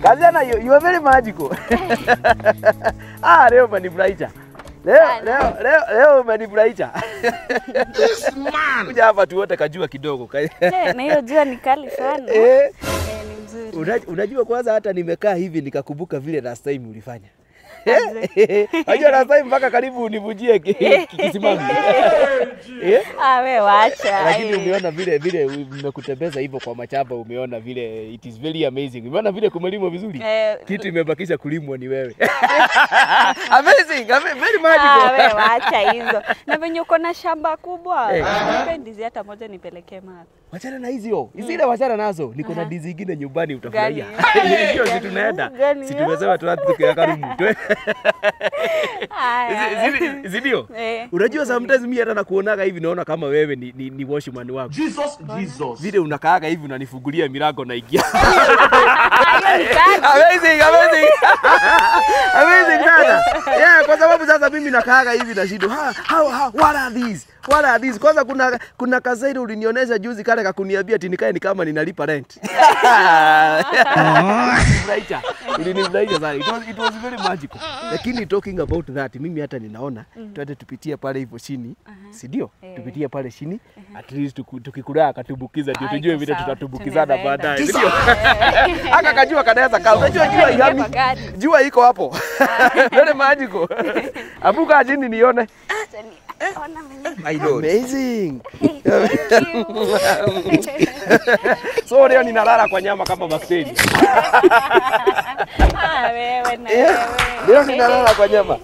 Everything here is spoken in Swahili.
Kazana, you are very magical. Leo umenifurahisha. Leo umenifurahisha. This man. Kuja hapa tuote kajua kidogo. Na hiyo jua ni kali sana. Ni mzuri. Unajua kwanza hata nimekaa hivi nikakumbuka vile last time ulifanya. Unajua last time mpaka karibu univujie kisimami. Wewe wacha. Lakini umeona vile nimekutembeza hivyo kwa machamba, umeona vile it is very amazing. Umeona vile kumelimwa vizuri? Kitu imebakisha kulimwa ni wewe. Amazing, very magical. Wewe wacha hizo. Na venye uko na shamba kubwa, nipe ndizi hata moja nipelekee mama. Wachana na hizo. Zile wachana nazo. Niko na ndizi nyingine nyumbani utafurahia. Hiyo si tunaenda. Si tumesema tuanze karimu. Zidio. Unajua sometimes mimi hata nakuonaga hivi naona kama wewe ni washman wako. Jesus. Vile unakaaga hivi unanifungulia milango na ingia. Amazing sana. Kwa sababu sasa mimi nakaaga hivi na shindo. What are these? Kwanza kuna kazaidi ulinionyesha juzi kale kakuniambia ati nikae ni kama ninalipa rent. Ulinifurahisha sana. It was very magical. Lakini talking about that, mimi hata ninaona tuende tupitie pale hivyo chini. Si ndio? Tupitie pale chini. At least tukikula akatumbukiza ndio tujue vile tutatumbukizana baadaye. Si ndio? Aka kajua kanaweza kaa. Unajua jua ihami. Jua iko hapo. Very magical. Abuka chini nione. Amazing. So leo ninalala kwa nyama kama bakteria. Wewe na wewe. Leo ninalala kwa nyama.